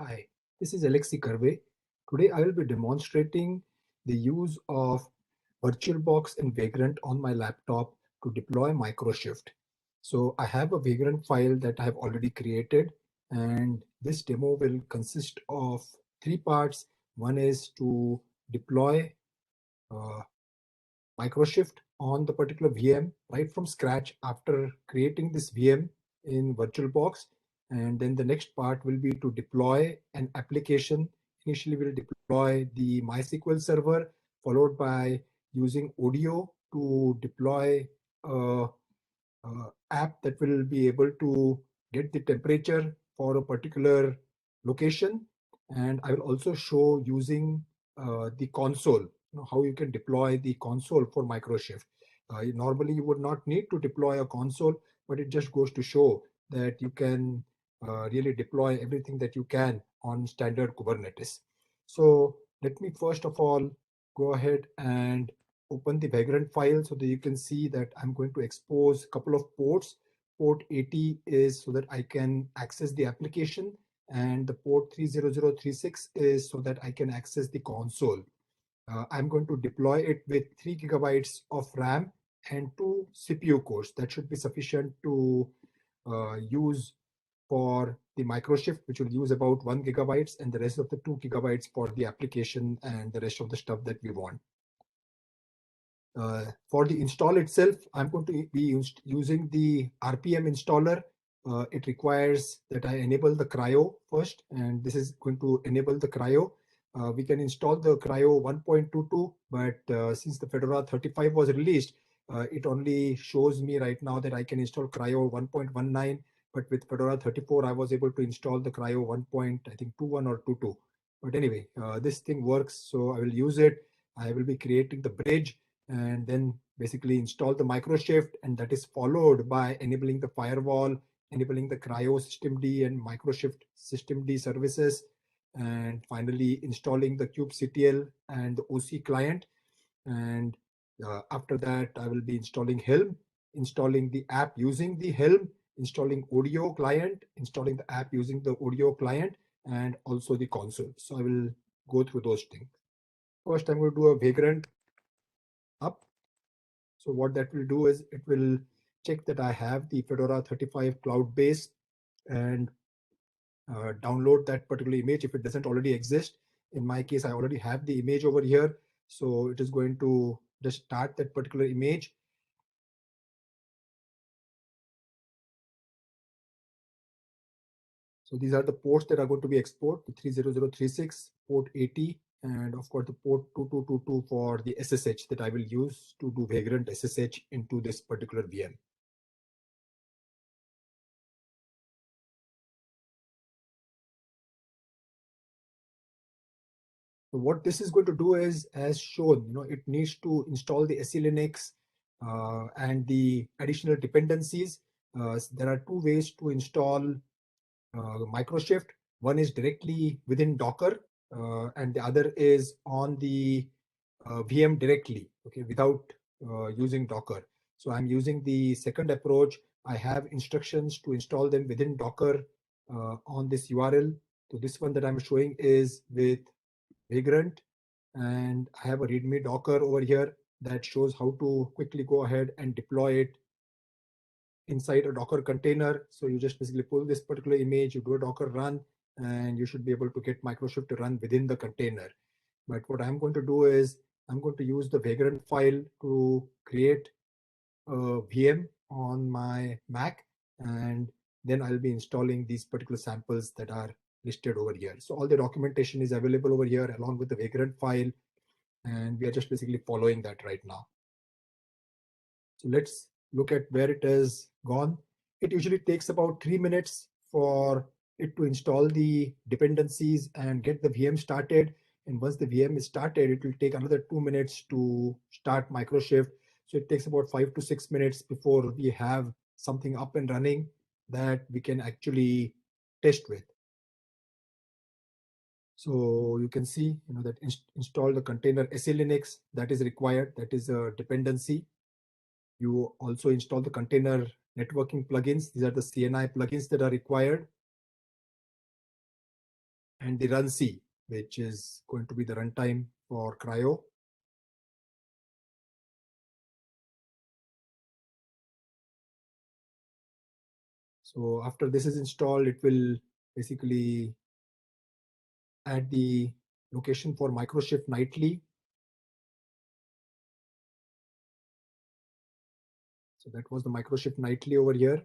Hi, this is Alexi Karve. Today I will be demonstrating the use of VirtualBox and Vagrant on my laptop to deploy MicroShift. So I have a Vagrant file that I have already created, and this demo will consist of three parts. One is to deploy uh, MicroShift on the particular VM right from scratch after creating this VM in VirtualBox. And then the next part will be to deploy an application. Initially, we'll deploy the MySQL server, followed by using audio to deploy a, app that will be able to get the temperature for a particular location. And I will also show using the console, how you can deploy the console for MicroShift. Normally, you would not need to deploy a console, but it just goes to show that you can really deploy everything that you can on standard Kubernetes. So let me first of all go ahead and open the Vagrant file so that you can see that I'm going to expose a couple of ports. Port 80 is so that I can access the application, and the port 30036 is so that I can access the console. I'm going to deploy it with 3 gigabytes of RAM and 2 CPU cores. That should be sufficient to use for the MicroShift, which will use about 1 gigabytes, and the rest of the 2 gigabytes for the application and the rest of the stuff that we want. For the install itself, I'm going to be using the RPM installer. It requires that I enable the cryo first, and this is going to enable the cryo. We can install the cryo 1.22, but since the Fedora 35 was released, it only shows me right now that I can install cryo 1.19, but with Fedora 34, I was able to install the cryo 1.21 or 22. But anyway, this thing works, so I will use it. I will be creating the bridge and then basically install the MicroShift, and that is followed by enabling the firewall, enabling the cryo systemd and MicroShift systemd services, and finally installing the kubectl and the OC client. And after that, I will be installing Helm, installing the app using the Helm, installing audio client, installing the app using the audio client, and also the console. So I will go through those things. First, I'm going to do a Vagrant up. So what that will do is it will check that I have the Fedora 35 cloud base and download that particular image if it doesn't already exist. In my case, I already have the image over here. So it is going to just start that particular image. So these are the ports that are going to be exported, the 30036, port 80, and of course the port 2222 for the SSH that I will use to do Vagrant SSH into this particular VM. So what this is going to do is, as shown, it needs to install the SE Linux and the additional dependencies. There are two ways to install MicroShift. One is directly within Docker, and the other is on the VM directly, okay, without using Docker. So I'm using the second approach. I have instructions to install them within Docker on this URL. So this one that I'm showing is with Vagrant, and I have a README Docker over here that shows how to quickly go ahead and deploy it inside a Docker container. So you just basically pull this particular image, you do a Docker run, and you should be able to get MicroShift to run within the container. But what I'm going to do is I'm going to use the Vagrantfile to create a VM on my Mac, and then I'll be installing these particular samples that are listed over here. So all the documentation is available over here along with the Vagrantfile, and we are just basically following that right now. So let's look at where it is gone. It usually takes about 3 minutes for it to install the dependencies and get the VM started. And once the VM is started, it will take another 2 minutes to start MicroShift. So it takes about 5 to 6 minutes before we have something up and running that we can actually test with. So you can see, that install the container SE Linux that is required. That is a dependency. You also install the container networking plugins. These are the CNI plugins that are required. and the run C, which is going to be the runtime for Cryo. So after this is installed, it will basically add the location for MicroShift nightly. So that was the MicroShift nightly over here.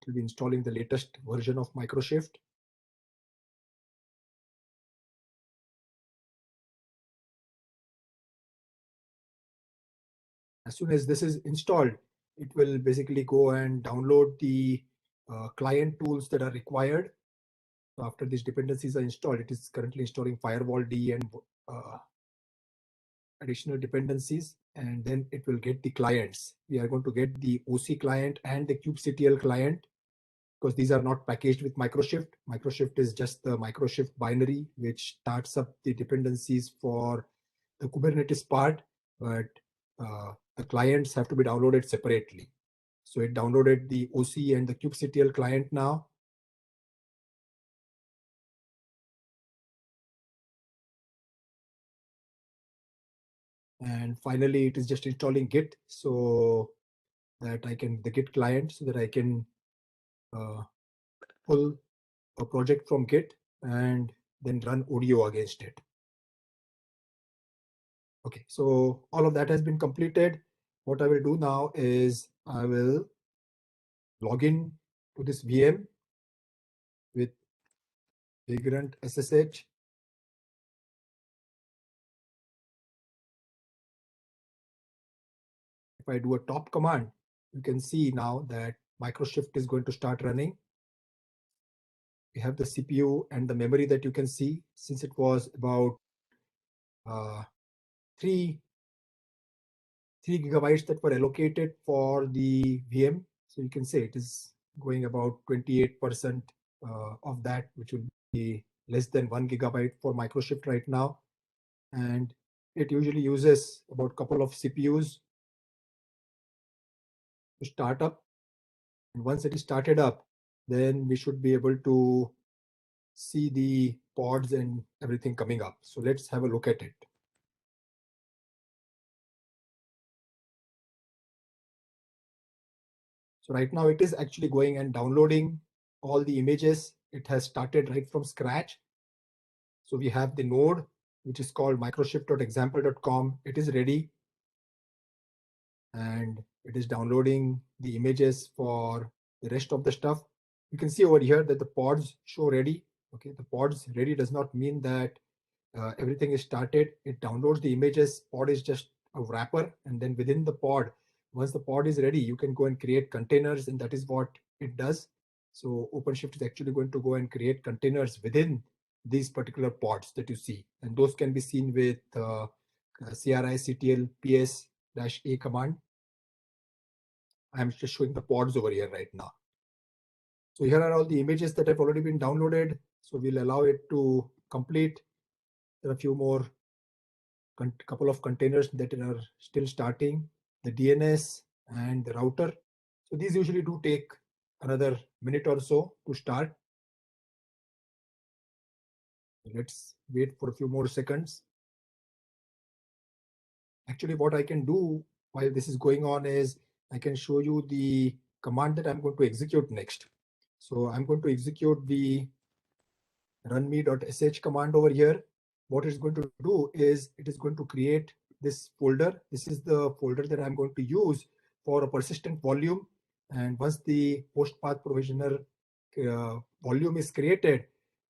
It will be installing the latest version of MicroShift. As soon as this is installed, it will basically go and download the client tools that are required. So after these dependencies are installed, it is currently installing Firewall D and additional dependencies, and then it will get the clients. We are going to get the OC client and the kubectl client, because these are not packaged with MicroShift. MicroShift is just the MicroShift binary, which starts up the dependencies for the Kubernetes part, but the clients have to be downloaded separately. So it downloaded the OC and the kubectl client now. And finally, it is just installing Git, so that I can, the Git client, so that I can pull a project from Git and then run audio against it. Okay, so all of that has been completed. What I will do now is I will log in to this VM with Vagrant SSH. If I do a top command, you can see now that MicroShift is going to start running. We have the CPU and the memory that you can see. Since it was about 3 gigabytes that were allocated for the VM, so you can say it is going about 28% of that, which will be less than 1 gigabyte for MicroShift right now. And it usually uses about a couple of CPUs to start up. And once it is started up, then we should be able to see the pods and everything coming up. So let's have a look at it. So right now it is actually going and downloading all the images. It has started right from scratch. So we have the node, which is called microshift.example.com. It is ready, and it is downloading the images for the rest of the stuff. You can see over here that the pods show ready. Okay, the pods ready does not mean that everything is started. It downloads the images. Pod is just a wrapper, and then within the pod, once the pod is ready, you can go and create containers, and that is what it does. So OpenShift is actually going to go and create containers within these particular pods that you see, and those can be seen with CRI-CTL PS-A command. I'm just showing the pods over here right now. So here are all the images that have already been downloaded. So we'll allow it to complete. There are a few more couple of containers that are still starting, the DNS and the router. So these usually do take another minute or so to start. Let's wait for a few more seconds. Actually, what I can do while this is going on is I can show you the command that I'm going to execute next. So I'm going to execute the runme.sh command over here. What it's going to do is it is going to create this folder. This is the folder that I'm going to use for a persistent volume. And once the host path provisioner volume is created,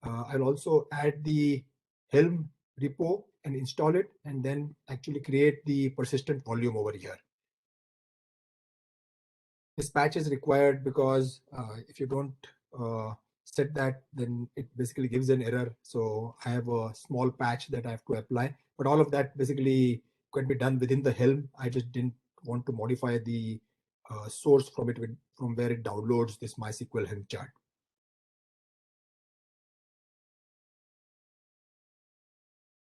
I'll also add the Helm repo and install it, and then actually create the persistent volume over here. This patch is required because if you don't set that, then it basically gives an error. So I have a small patch that I have to apply, but all of that basically can be done within the Helm. I just didn't want to modify the source from it, from where it downloads this MySQL Helm chart.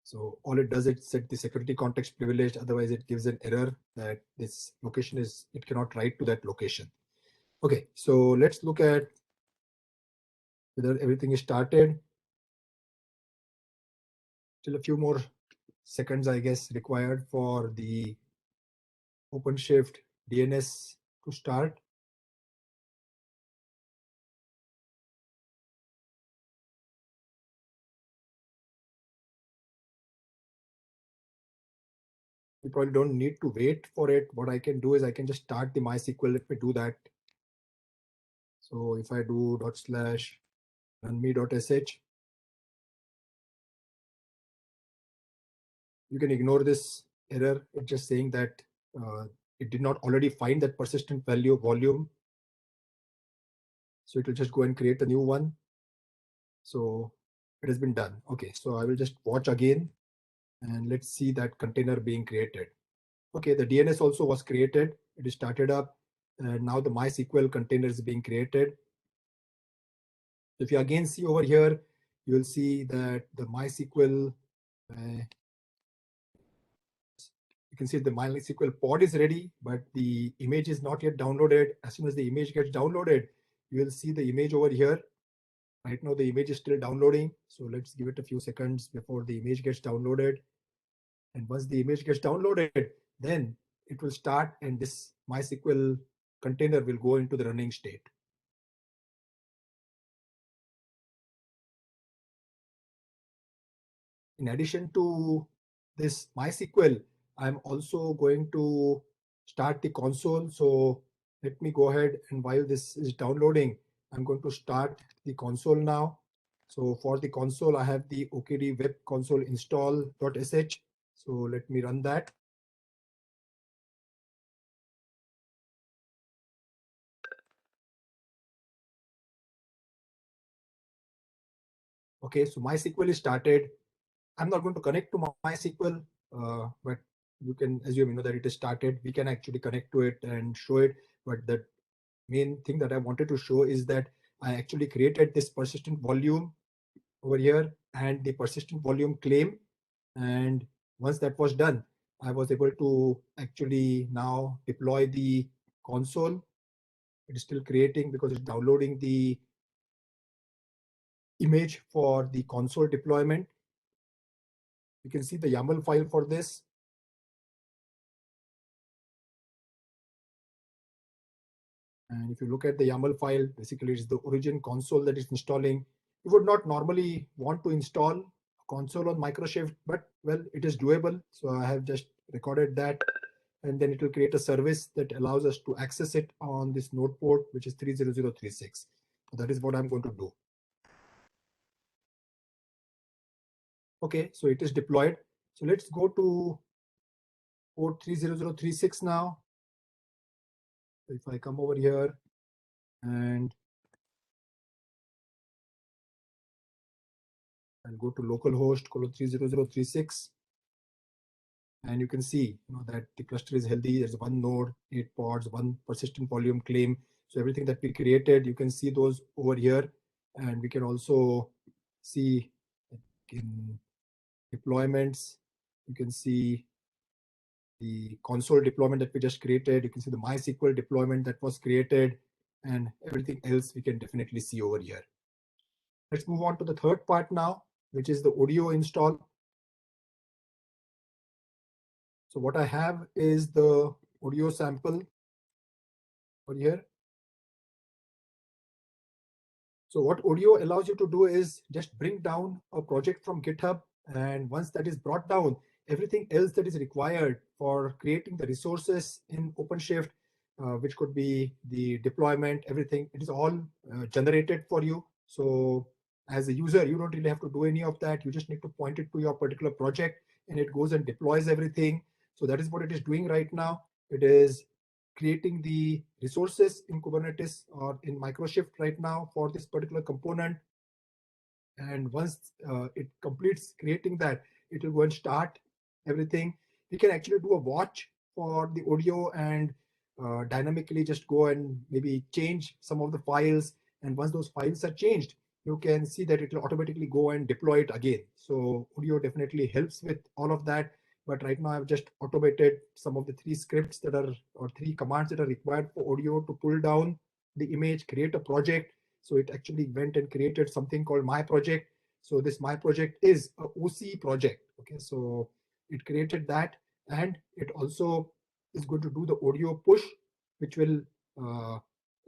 So all it does is set the security context privileged. Otherwise, it gives an error that this location is, it cannot write to that location. Okay, so let's look at whether everything is started. Still a few more seconds, I guess, required for the OpenShift DNS to start. You probably don't need to wait for it. What I can do is I can just start the MySQL. Let me do that. So if I do /runme.sh, you can ignore this error. It's just saying that it did not already find that persistent value volume. So it will just go and create a new one. So it has been done. Okay, so I will just watch again and let's see that container being created. Okay, the DNS also was created. It is started up and now the MySQL container is being created. If you again see over here, you will see that the MySQL, you can see the MySQL pod is ready, but the image is not yet downloaded. As soon as the image gets downloaded, you will see the image over here. Right now, the image is still downloading. So let's give it a few seconds before the image gets downloaded. And once the image gets downloaded, then it will start and this MySQL container will go into the running state. In addition to this MySQL, I'm also going to start the console. So let me go ahead and while this is downloading, I'm going to start the console now. So for the console, I have the OKD Web console install.sh. So let me run that. Okay, so MySQL is started. I'm not going to connect to MySQL, but you can assume that it is started. We can actually connect to it and show it. But the main thing that I wanted to show is that I actually created this persistent volume over here and the persistent volume claim. And once that was done, I was able to actually now deploy the console. It is still creating because it's downloading the image for the console deployment. You can see the YAML file for this. And if you look at the YAML file, basically it's the origin console that is installing. You would not normally want to install a console on MicroShift, but well, it is doable. So I have just recorded that, and then it will create a service that allows us to access it on this node port, which is 30036. So that is what I'm going to do. Okay, so it is deployed. So let's go to port 30036 now. If I come over here and I'll go to localhost 3036. And you can see that the cluster is healthy. There's one node, 8 pods, one persistent volume claim. So everything that we created, you can see those over here. And we can also see in deployments, you can see the console deployment that we just created. You can see the MySQL deployment that was created and everything else we can definitely see over here. Let's move on to the third part now, which is the audio install. So what I have is the audio sample over here. So what audio allows you to do is just bring down a project from GitHub. And once that is brought down, everything else that is required for creating the resources in OpenShift, which could be the deployment, everything, it is all generated for you. So as a user, you don't really have to do any of that. You just need to point it to your particular project and it goes and deploys everything. So that is what it is doing right now. It is creating the resources in Kubernetes or in MicroShift right now for this particular component. And once it completes creating that, it will go and start everything. We can actually do a watch for the audio and dynamically just go and maybe change some of the files. And once those files are changed, you can see that it will automatically go and deploy it again. So audio definitely helps with all of that. But right now I've just automated some of the 3 scripts that are, or 3 commands that are required for audio to pull down. the image, create a project. So it actually went and created something called my project. So this my project is a OC project. Okay, so it created that, and it also is going to do the audio push, which will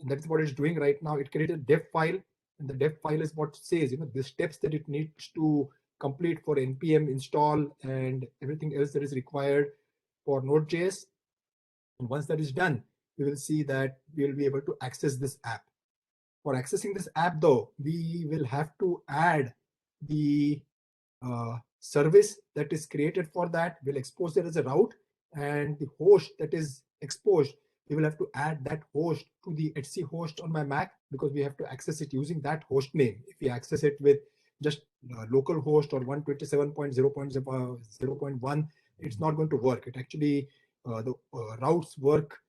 that's what it's doing right now. It created a dev file, and the dev file is what says, the steps that it needs to complete for npm install and everything else that is required for Node.js. And once that is done, we will see that we will be able to access this app. For accessing this app, though, we will have to add the service that is created for that. We'll expose it as a route, and the host that is exposed, we will have to add that host to the etc host on my Mac, because we have to access it using that host name. If we access it with just local host or 127.0.0.1, it's not going to work. It actually the routes work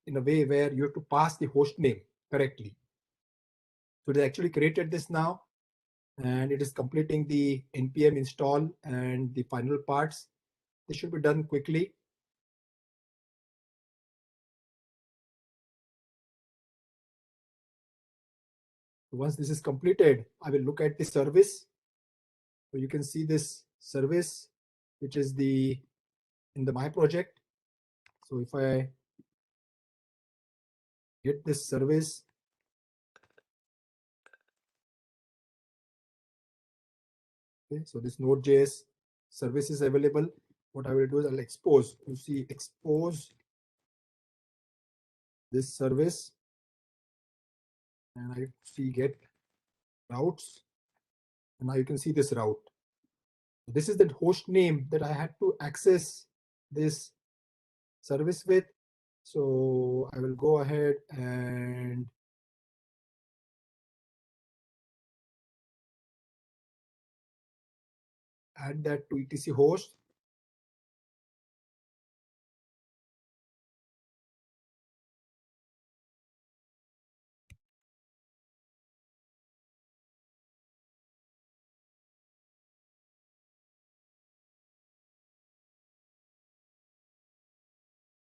in a way where you have to pass the host name correctly. So it actually created this now, and it is completing the npm install and the final parts. This should be done quickly. Once this is completed, I will look at the service. So you can see this service, which is in the my project. So if I get this service, okay, so this Node.js service is available. What I will do is I'll expose. You see, expose this service, and I see get routes, and now you can see this route. This is the host name that I had to access this service with. So I will go ahead and add that to etc host.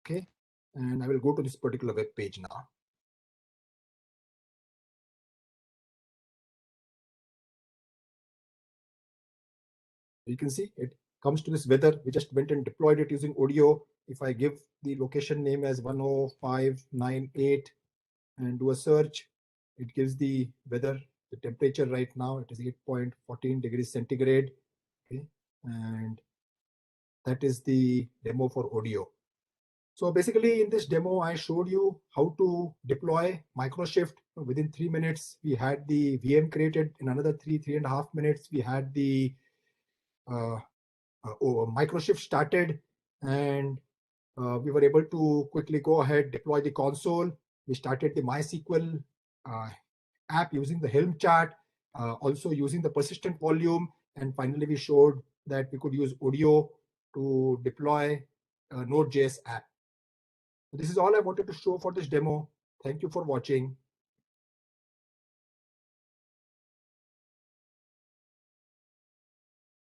Okay, and I will go to this particular web page now. You can see it comes to this weather. We just went and deployed it using audio. If I give the location name as 10598 and do a search, it gives the weather, the temperature right now. It is 8.14 degrees centigrade. Okay, and that is the demo for audio. So basically in this demo, I showed you how to deploy MicroShift. Within 3 minutes, we had the VM created. In another 3.5 minutes, we had the MicroShift started, and we were able to quickly go ahead, deploy the console. We started the MySQL app using the Helm chart, also using the persistent volume. And finally, we showed that we could use audio to deploy a Node.js app. This is all I wanted to show for this demo. Thank you for watching.